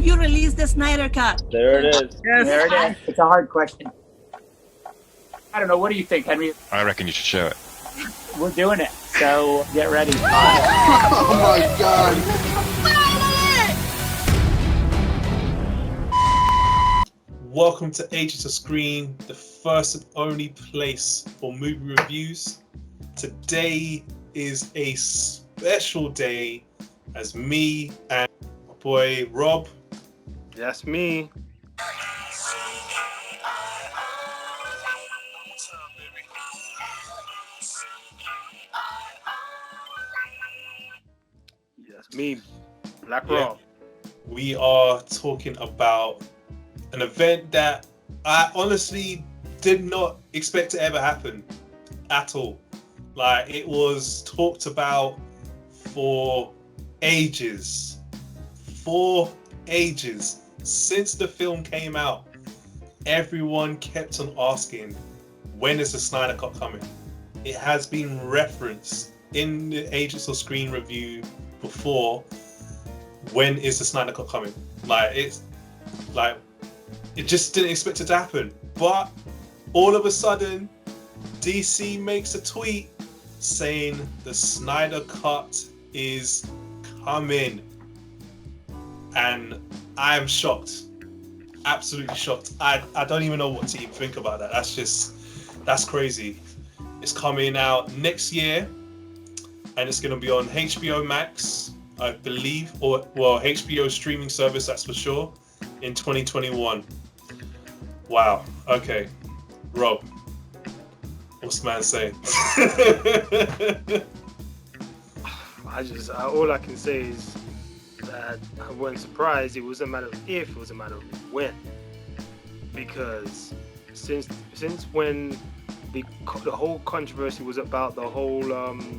you release the Snyder Cut? There it is. Yes. There it is. It's a hard question. I don't know. What do you think, Henry? I reckon you should show it. We're doing it. So get ready. Oh my god. Welcome to Agents of Screen, the first and only place for movie reviews. Today is a special day as me and my boy Rob. That's me. That's me, Black Rob. We are talking about an event that I honestly did not expect to ever happen at all. Like, it was talked about for ages. Since the film came out, everyone kept on asking, when is the Snyder Cut coming? It has been referenced in the Agents of Screen review before. When is the Snyder Cut coming? It just didn't expect it to happen. But all of a sudden, DC makes a tweet saying the Snyder Cut is coming. And I am shocked. Absolutely shocked. I don't even know what to even think about that. That's crazy. It's coming out next year, and it's going to be on HBO Max, I believe, or HBO streaming service, that's for sure, in 2021. Wow. Okay. Rob, what's the man saying? All I can say is that I wasn't surprised. It was a matter of if, it was a matter of when. Because since when the whole controversy was about the whole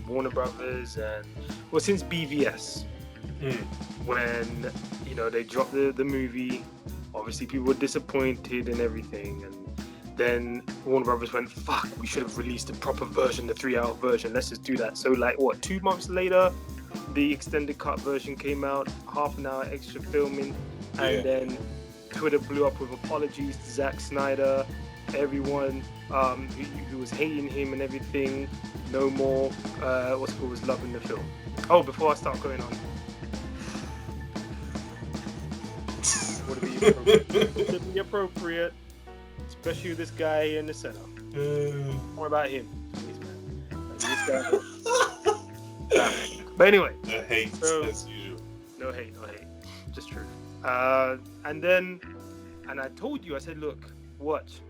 Warner Brothers and since BVS, when they dropped the movie, obviously people were disappointed and everything, and then Warner Brothers went, fuck, we should have released the proper version, the 3-hour version, let's just do that. So 2 months later, the extended cut version came out, half an hour extra filming, and then Twitter blew up with apologies to Zack Snyder, everyone who was hating him and everything, no more was loving the film. Oh, before I start going on, would it be appropriate, especially with this guy here in the center? More about him, please, man. This guy. But anyway, No hate, as usual. No hate, just truth. And I told you, I said, look, watch.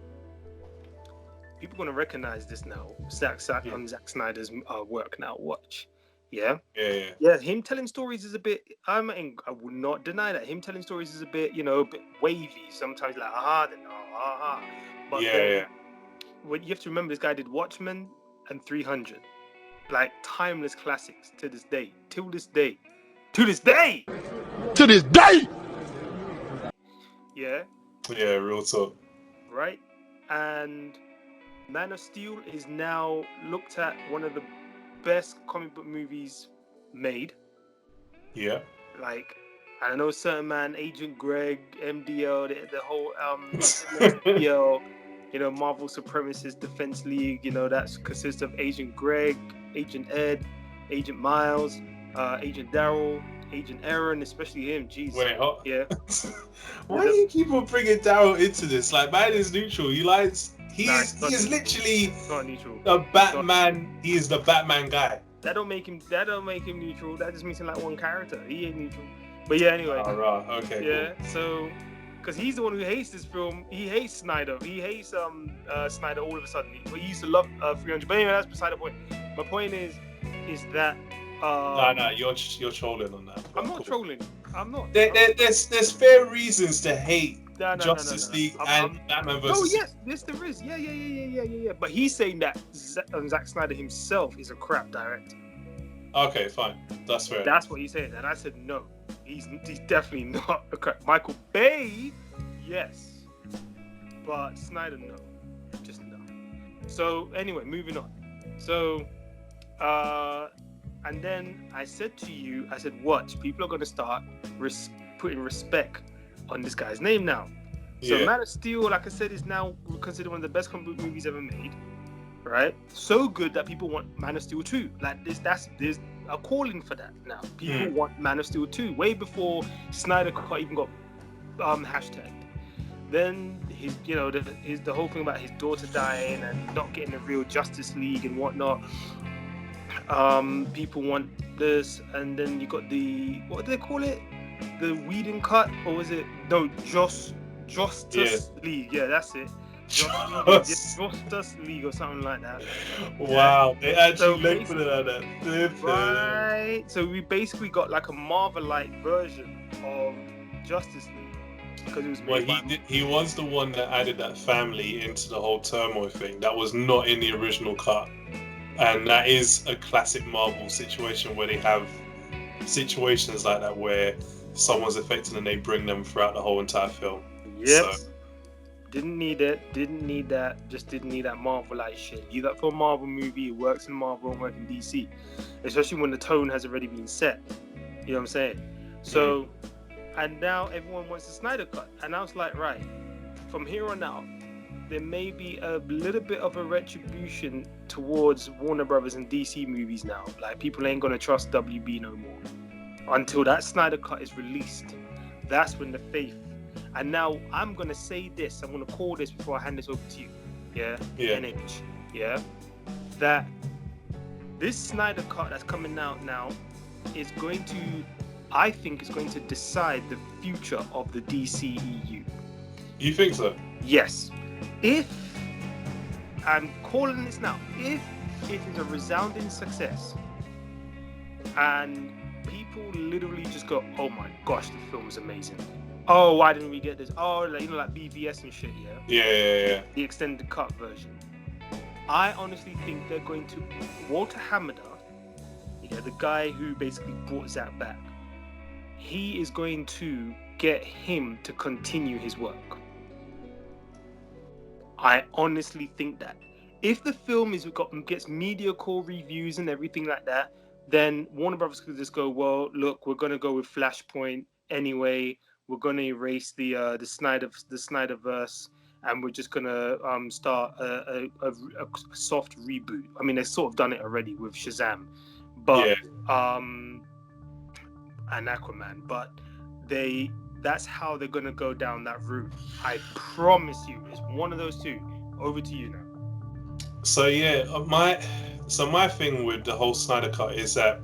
People are gonna recognize this now. Zack Snyder's work now. Watch. Yeah. Him telling stories is a bit. I would not deny that him telling stories is a bit, a bit wavy. Sometimes then aha. But what you have to remember, this guy did Watchmen and 300, timeless classics to this day. Yeah. Yeah, real talk. Right, and Man of Steel is now looked at one of the best comic book movies made. Yeah. I know a certain man, Agent Greg, MDL, the whole MDL, Marvel Supremacist Defense League, that consists of Agent Greg, Agent Ed, Agent Miles, Agent Daryl, Agent Aaron, especially him. Jesus. Wait, yeah. Why do you keep on bringing Daryl into this? Man is neutral. He is literally not neutral. A Batman. He is the Batman guy. That don't make him neutral. That just makes him one character. He ain't neutral. But yeah, anyway. All right. Okay. Yeah. Cool. So, because he's the one who hates this film. He hates Snyder. He hates Snyder all of a sudden. He used to love 300. But anyway, that's beside the point. My point is that. No, you're trolling on that. I'm not trolling. I'm not. There's fair reasons to hate Justice League and Batman vs. Oh yes, there is. Yeah. But he's saying that Zack Snyder himself is a crap director. Okay, fine. That's fair. That's what he's saying, and I said no. He's definitely not a crap. Michael Bay, yes, but Snyder, no. Just no. So anyway, moving on. So, and then I said to you, watch, people are going to start putting respect on this guy's name now. So Yeah. Man of Steel, like I said, is now considered one of the best comic book movies ever made. Right? So good that people want Man of Steel 2. Like there's a calling for that now. People want Man of Steel 2 way before Snydercut even got hashtagged. Then the whole thing about his daughter dying and not getting a real Justice League and whatnot. People want this, and then you got the, what do they call it? The Whedon cut, or was it Justice League? Yeah, that's it. Justice League or something like that. Wow, they actually So labeled it like that. Right. So we basically got like a Marvel-like version of Justice League because it was made He was the one that added that family into the whole turmoil thing. That was not in the original cut, and that is a classic Marvel situation where they have situations like that where someone's affected and they bring them throughout the whole entire film. Yep. So, Didn't need that. Just didn't need that Marvel-like shit. You that for a Marvel movie, it works in Marvel and works in DC. Especially when the tone has already been set. You know what I'm saying? So, and now everyone wants the Snyder Cut. And I was like, right, from here on out, there may be a little bit of a retribution towards Warner Brothers and DC movies now. Like, people ain't gonna trust WB no more. Until that Snyder Cut is released. That's when the faith. And now I'm gonna say this. I'm gonna call this before I hand this over to you. Yeah. NH. Yeah. That this Snyder Cut that's coming out now is going to, I think, is going to decide the future of the DCEU. you think so? Yes. If I'm calling this now, if it is a resounding success, and people literally just go, "Oh my gosh, the film is amazing." Oh, why didn't we get this? Oh, like BVS and shit, Yeah. the extended cut version. I honestly think they're going to Walter Hamada, the guy who basically brought Zack back. He is going to get him to continue his work. I honestly think that if the film gets mediocre reviews and everything like that, then Warner Brothers could just go, well, look, we're gonna go with Flashpoint anyway. We're gonna erase the Snyderverse, and we're just gonna start a soft reboot. I mean, they've sort of done it already with Shazam, but and Aquaman. But that's how they're gonna go down that route. I promise you, it's one of those two. Over to you now. So my thing with the whole Snyder Cut is that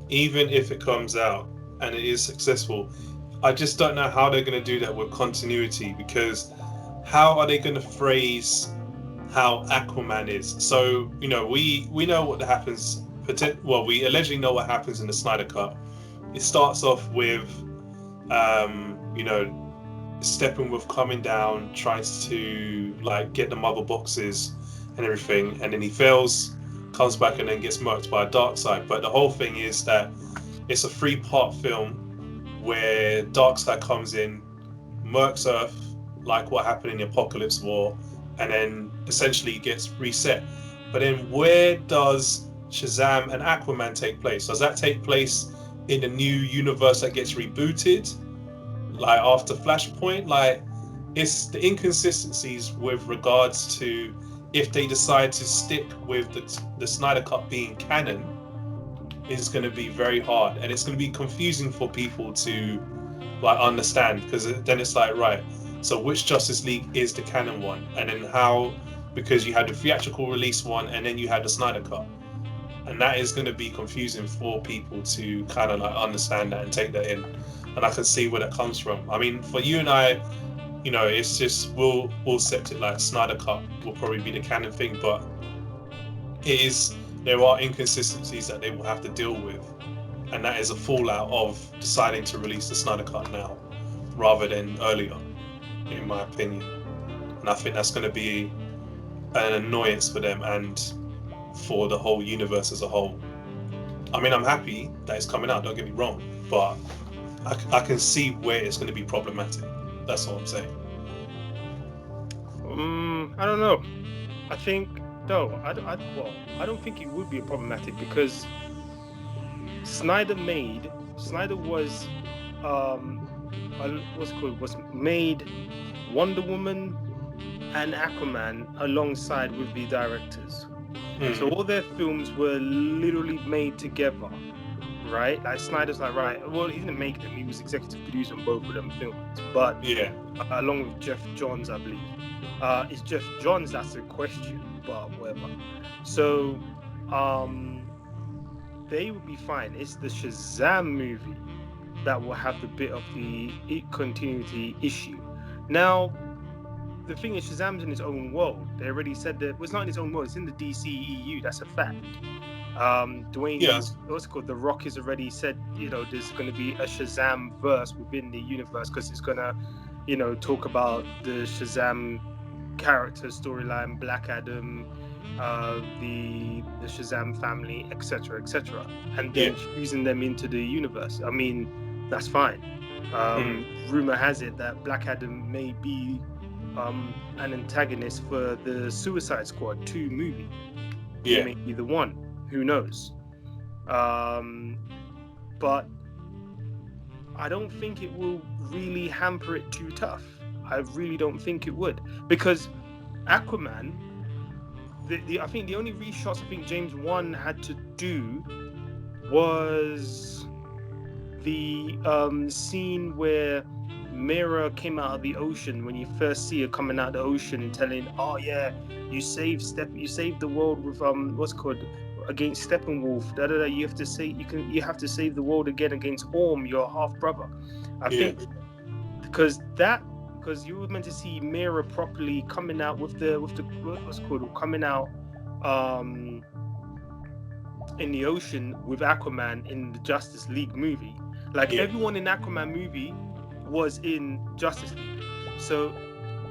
even if it comes out and it is successful, I just don't know how they're going to do that with continuity, because how are they going to phrase how Aquaman is? So, we know what happens. Well, we allegedly know what happens in the Snyder Cut. It starts off with, Steppenwolf coming down, tries to get the mother boxes and everything, and then he fails, comes back, and then gets murked by Darkseid. But the whole thing is that it's a 3-part film where Darkseid comes in, murks Earth, like what happened in the Apocalypse War, and then essentially gets reset. But then where does Shazam and Aquaman take place? Does that take place in the new universe that gets rebooted, after Flashpoint? It's the inconsistencies with regards to if they decide to stick with the Snyder Cut being canon is going to be very hard, and it's going to be confusing for people to understand, because then it's right, so which Justice League is the canon one, and then how, because you had the theatrical release one and then you had the Snyder Cut, and that is going to be confusing for people to kind of understand that and take that in. And I can see where that comes from. I mean, for you and I, it's just we'll accept it, Snyder Cut will probably be the canon thing, but there are inconsistencies that they will have to deal with, and that is a fallout of deciding to release the Snyder Cut now rather than earlier, in my opinion. And I think that's going to be an annoyance for them and for the whole universe as a whole. I mean, I'm happy that it's coming out, don't get me wrong, but I can see where it's going to be problematic. That's all I'm saying. I don't know. I think no. I don't think it would be problematic, because Snyder was was made Wonder Woman and Aquaman alongside with the directors. So all their films were literally made together, right? Like Snyder's like, right, well, he didn't make them, he was executive producer on both of them films, but along with Jeff Johns, I believe. It's Jeff Johns that's a question, but whatever. So they would be fine. It's the Shazam movie that will have the bit of the continuity issue. Now, the thing is, Shazam's in its own world. They already said that, well, it's not in its own world, it's in the DCEU, that's a fact. Dwayne, what's it called? The Rock has already said, there's going to be a Shazam verse within the universe because it's going to, talk about the Shazam character storyline, Black Adam, the Shazam family, etc., and then fusing them into the universe. I mean, that's fine. Rumor has it that Black Adam may be an antagonist for the Suicide Squad 2 movie. He may be the one. Who knows? But I don't think it will really hamper it too tough. I really don't think it would, because Aquaman, I think the only reshots I think James Wan had to do was the scene where Mera came out of the ocean, when you first see her coming out of the ocean, telling, "Oh yeah, you saved the world with against Steppenwolf. You have to save the world again against Orm, your half brother." I think because you were meant to see Mera properly coming out with coming out in the ocean with Aquaman in the Justice League movie. Everyone in Aquaman movie was in Justice League, so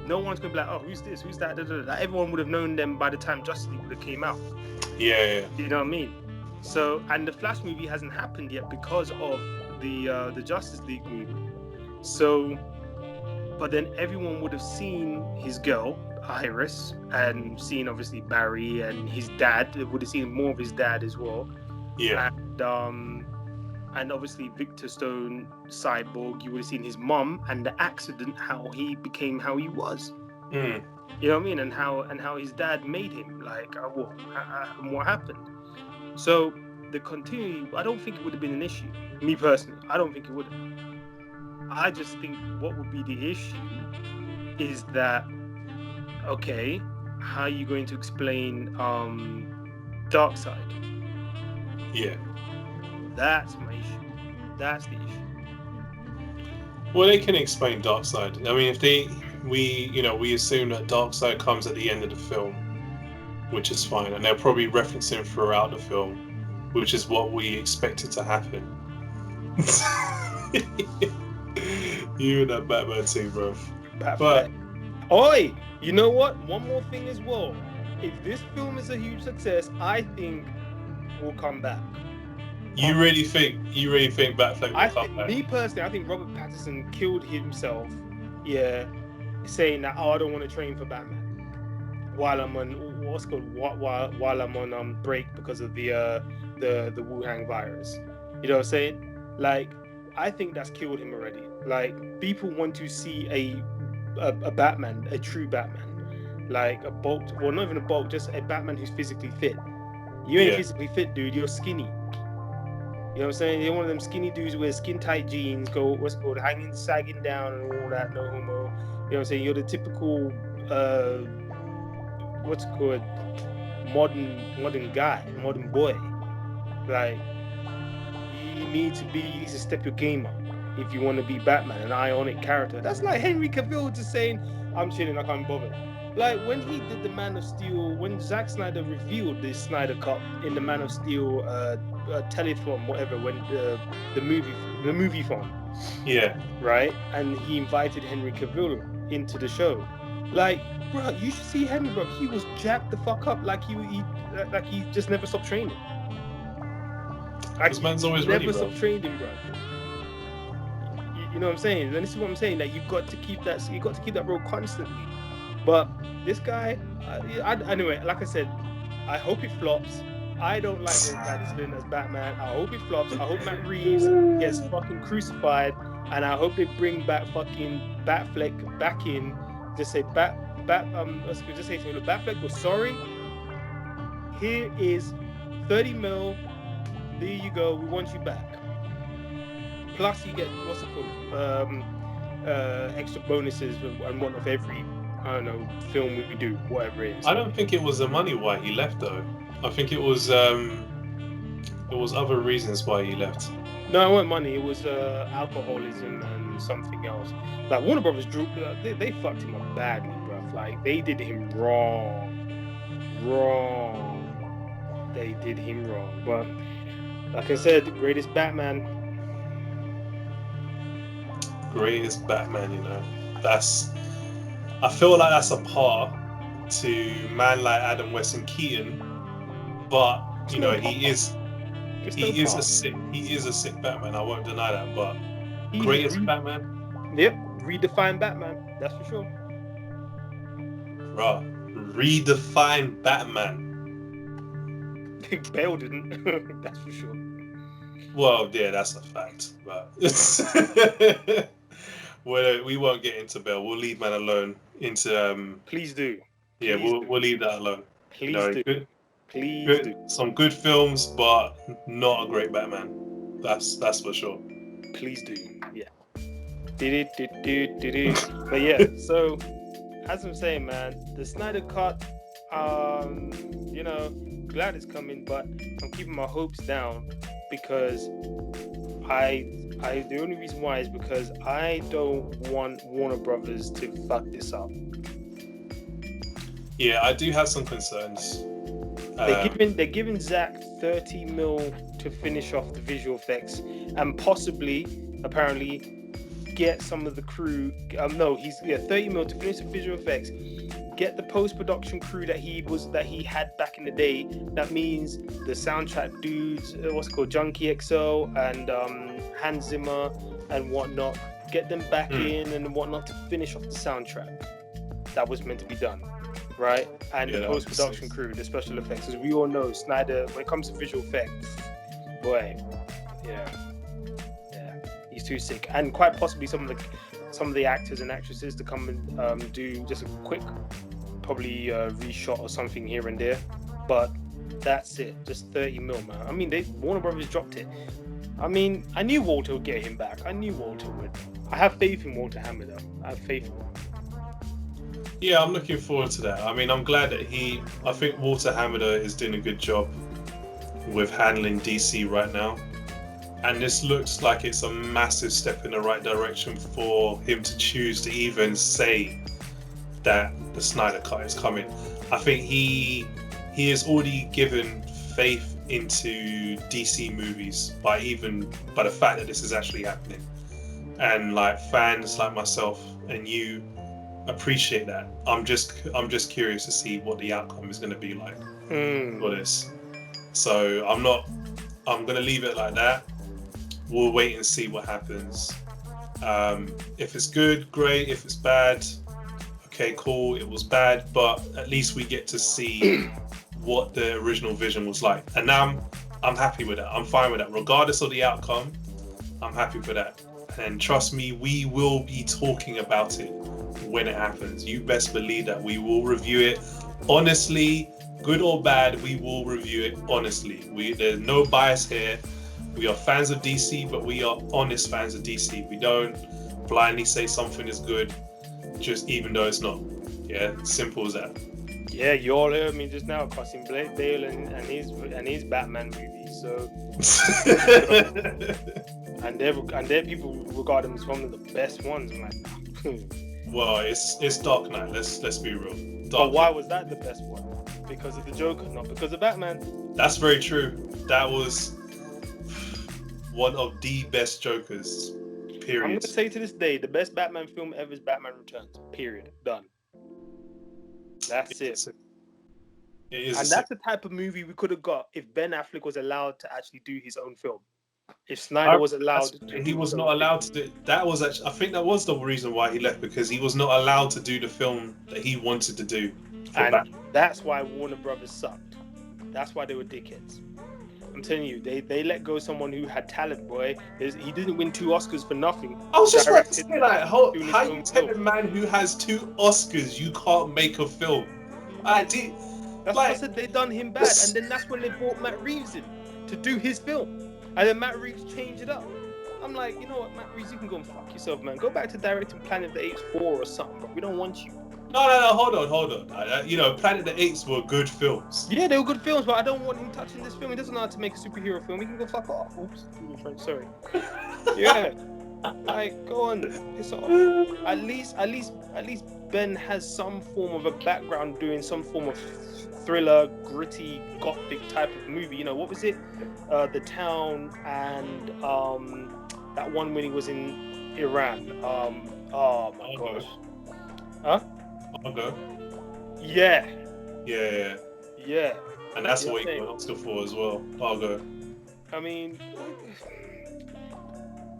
no one's gonna be like, "Oh, who's this? Who's that?" Everyone would have known them by the time Justice League would have came out. You know what I mean? So, and the Flash movie hasn't happened yet because of the Justice League movie. So, but then everyone would have seen his girl Iris and seen obviously Barry and his dad. They would have seen more of his dad as well. And obviously Victor Stone, Cyborg. You would have seen his mom and the accident, how he became how he was. You know what I mean? And how his dad made him, what happened. So the continuity, I don't think it would have been an issue. Me personally, I don't think it would have. I just think what would be the issue is that, okay, how are you going to explain Darkseid? That's my issue. That's the issue. Well, they can explain Darkseid. I mean, we assume that Darkseid comes at the end of the film, which is fine, and they'll probably reference him throughout the film, which is what we expected to happen. You and that Batman too, bro. But oi, you know what? One more thing as well. If this film is a huge success, I think we'll come back. You really think Batfleck will come back? Me personally, I think Robert Pattinson killed himself. Saying that, I don't want to train for Batman while I'm on while I'm on break because of the Wuhan virus. You know what I'm saying? I think that's killed him already. People want to see a Batman, a true Batman, a bulked, well, not even a bulk, just a Batman who's physically fit. You ain't physically fit, dude. You're skinny. You know what I'm saying? You're one of them skinny dudes who wear skin tight jeans, hanging, sagging down and all that, no homo. You know what I'm saying? You're the typical, modern guy, modern boy. You need to step your game up if you want to be Batman, an ionic character. That's like Henry Cavill just saying, "I'm chilling, I can't bother." When he did the Man of Steel, when Zack Snyder revealed the Snyder Cut in the Man of Steel telethon, whatever, when the movie phone, right, and he invited Henry Cavill into the show. Bro, you should see Henry, bro. He was jacked the fuck up, he just never stopped training. This man's always ready, bro. Never stopped training, bro. You know what I'm saying? And this is what I'm saying. That you've got to keep that. You got to keep that role constantly. But this guy, anyway, like I said, I hope it flops. I don't like Robert Pattinson as Batman. I hope it flops. I hope Matt Reeves gets fucking crucified and I hope they bring back fucking Batfleck back in. Just say let's just say to him, look, Batfleck was sorry. Here is 30 mil. There you go. We want you back. Plus, you get what's it called? Extra bonuses and whatnot for every, I don't know, film we do, whatever it is. I don't think it was the money why he left though. I think it was other reasons why he left. No, it wasn't money. It was alcoholism and something else. Like Warner Brothers drew, they fucked him up badly, bruv. Like they did him wrong. They did him wrong. But like I said, the greatest Batman. Greatest Batman, you know. I feel like that's a par to man like Adam West and Keaton, but you know he is a sick Batman. I won't deny that, but greatest Batman. Yep, redefined Batman. That's for sure. Bruh, redefine Batman. Bale didn't. That's for sure. Well, yeah, that's a fact. But we won't get into Bale. We'll leave man alone. Please do. Yeah, Please we'll leave that alone. Please do. Please good, do. some good films, but not a great Batman. That's for sure. Please do. Yeah. But yeah, so as I'm saying, man, the Snyder Cut, you know, glad it's coming, but I'm keeping my hopes down because the only reason why is because I don't want Warner Brothers to fuck this up. Yeah, I do have some concerns. They're giving Zach 30 mil to finish off the visual effects and possibly, apparently, get some of the crew. 30 mil to finish the visual effects. Get the post-production crew that he had back in the day. That means the soundtrack dudes, Junkie XL and Hans Zimmer and whatnot. Get them back in and whatnot to finish off the soundtrack that was meant to be done, right? And the post-production crew, the special effects, as we all know, Snyder, when it comes to visual effects, boy, yeah, he's too sick. And quite possibly some of the actors and actresses to come and do just a quick, probably reshot or something here and there, but that's it. Just 30 mil, man. I mean, Warner Brothers dropped it. I mean, I knew Walter would get him back. I knew Walter would. I have faith in Walter Hammer, though. I have faith in him. Yeah, I'm looking forward to that. I mean, I'm glad that I think Walter Hamada is doing a good job with handling DC right now. And this looks like it's a massive step in the right direction for him to choose to even say that the Snyder Cut is coming. I think he has already given faith into DC movies by the fact that this is actually happening. And like fans like myself and you appreciate that. I'm just curious to see what the outcome is going to be like for this. So I'm going to leave it like that. We'll wait and see what happens. If it's good, great. If it's bad, okay, cool. It was bad, but at least we get to see what the original vision was like. And now I'm happy with that. I'm fine with that. Regardless of the outcome, I'm happy with that. And trust me, we will be talking about it when it happens. You best believe that we will review it honestly, good or bad. We will review it honestly. There's no bias here. We are fans of DC, but we are honest fans of DC. We don't blindly say something is good, just even though it's not. Yeah, simple as that. Yeah, you all heard me just now cussing Blake Dale and his Batman movies. So, and their people regard them as one of the best ones. I'm like, well, it's Dark Knight. Let's be real. But why was that the best one? Because of the Joker, not because of Batman. That's very true. That was one of the best Jokers. Period. I'm gonna say to this day, the best Batman film ever is Batman Returns. Period. Done. That's it. And that's the type of movie we could have got if Ben Affleck was allowed to actually do his own film. If Snyder was allowed to he was not allowed to do that. Was actually, I think that was the reason why he left, because he was not allowed to do the film that he wanted to do. And that's why Warner Brothers sucked. That's why they were dickheads. I'm telling you, they let go someone who had talent, boy. He didn't win 2 Oscars for nothing. I was just about to Directed, say, like, doing his how you own tell a film. man who has 2 Oscars you can't make a film? That's what I like, said. They done him bad, and then that's when they brought Matt Reeves in to do his film, and then Matt Reeves changed it up. I'm like, you know what, Matt Reeves, you can go and fuck yourself, man. Go back to directing Planet of the Apes 4 or something, but we don't want you. no, hold on. You know, Planet of the Apes were good films. Yeah, they were good films, but I don't want him touching this film. He doesn't know how to make a superhero film. He can go fuck off. Oops, French, sorry. Yeah, like go on, piss off. At least Ben has some form of a background doing some form of thriller, gritty, gothic type of movie. You know, what was it? The Town and that one when he was in Iran. Oh my gosh. Huh? Okay. Yeah. Yeah. Yeah. And that's Yeah, what he got an Oscar for as well. Argo. I mean,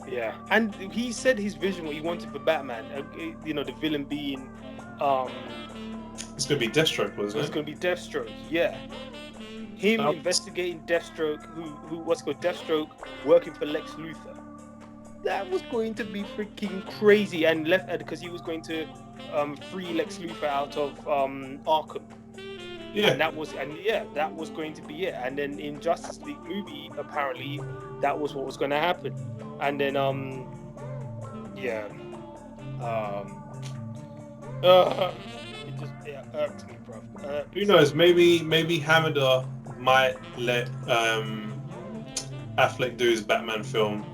yeah. And he said his vision, what he wanted for Batman. You know, the villain being, It's gonna be Deathstroke, it was wasn't it? going to be Deathstroke. Yeah. Him investigating Deathstroke, what's called Deathstroke, working for Lex Luthor. That was going to be freaking crazy, and left because he was going to free Lex Luthor out of Arkham. Yeah. And that was going to be it. And then in Justice League movie, apparently that was what was going to happen. And then it irked me, bro. Who knows? Maybe Hamida might let Affleck do his Batman film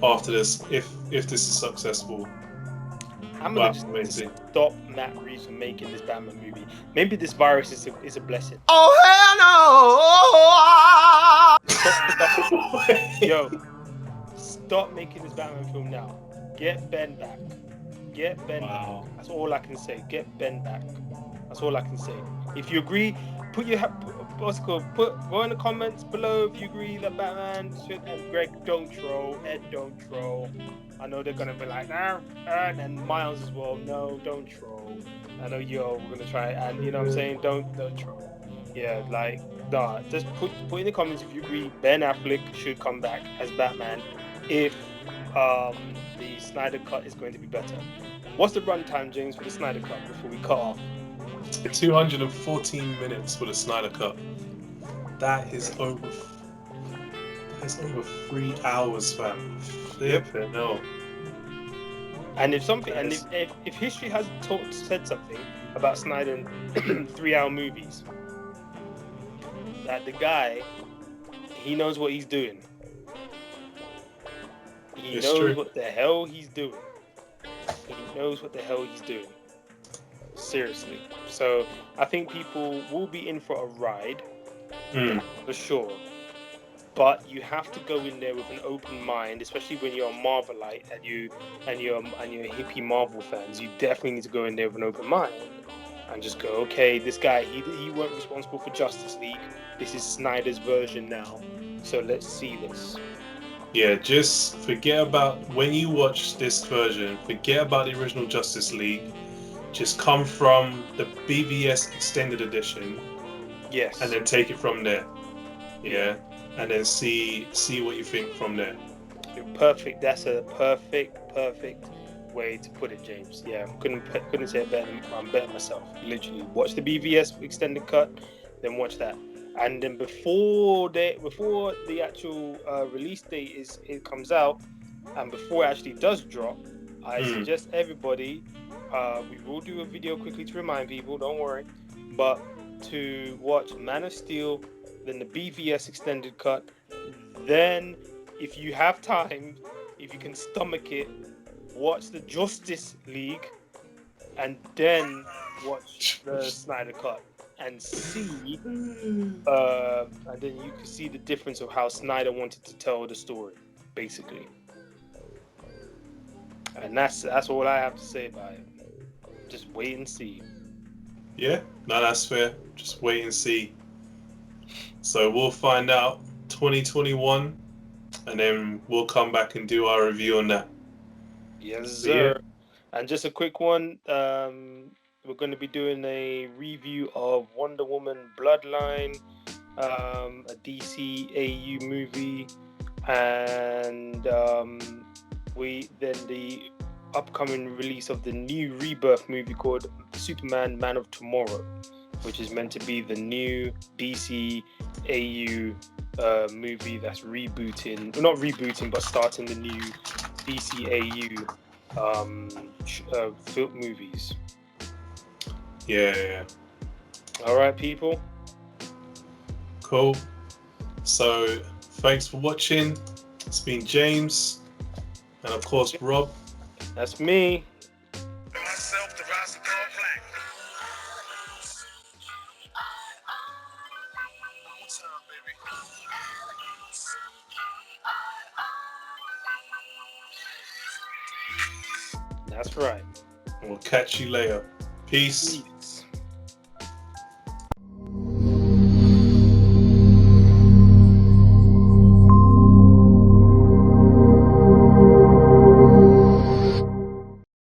after this, if this is successful. I'm gonna just need to stop Matt Reeves from making this Batman movie. Maybe this virus is a blessing. Oh hell no! Yo, stop making this Batman film now. Get Ben back. Get Ben back. That's all I can say. Get Ben back. That's all I can say. If you agree, go in the comments below if you agree that Batman should. And Greg, don't troll. Ed, don't troll. I know they're gonna be like, and Miles as well. No, don't troll. I know we're gonna try, and you know what I'm saying, don't troll. Yeah, like, nah. Just put in the comments if you agree Ben Affleck should come back as Batman if the Snyder Cut is going to be better. What's the runtime, James, for the Snyder Cut before we cut off? 214 minutes for the Snyder Cut. That is over 3 hours, fam. Yep. No. And if history has said something about Snyder and 3-hour movies, that the guy, he knows what he's doing. He knows what the hell he's doing. He knows what the hell he's doing. Seriously. So I think people will be in for a ride, for sure. But you have to go in there with an open mind, especially when you're a Marvelite and you're hippie Marvel fans. You definitely need to go in there with an open mind and just go, okay, this guy, he weren't responsible for Justice League. This is Snyder's version now. So let's see this. Yeah, just forget about, when you watch this version, forget about the original Justice League. Just come from the BVS Extended Edition. Yes. And then take it from there. Yeah. And then see what you think from there. Perfect. That's a perfect way to put it, James. Yeah, couldn't say it better. I'm better myself. Literally, watch the BVS Extended Cut, then watch that. And then before the actual release date comes out, and before it actually does drop, I suggest everybody, we will do a video quickly to remind people, don't worry, but to watch Man of Steel, then the BVS Extended Cut, then if you have time, if you can stomach it, watch the Justice League, and then watch the Snyder Cut. And see, and then you can see the difference of how Snyder wanted to tell the story, basically. And that's all I have to say about it. Just wait and see. Yeah, no, that's fair. Just wait and see. So we'll find out 2021, and then we'll come back and do our review on that. Yes, sir. Yeah. And just a quick one. We're going to be doing a review of Wonder Woman Bloodline. a DC AU movie, and the upcoming release of the new Rebirth movie called Superman: Man of Tomorrow, which is meant to be the new DC AU movie that's rebooting, not rebooting, but starting the new DC AU film movies. Yeah. All right, people. Cool. So thanks for watching. It's been James, and of course Rob. That's me. Myself, the rise of God Black. One more time, baby. That's right. And we'll catch you later. Peace. Peace.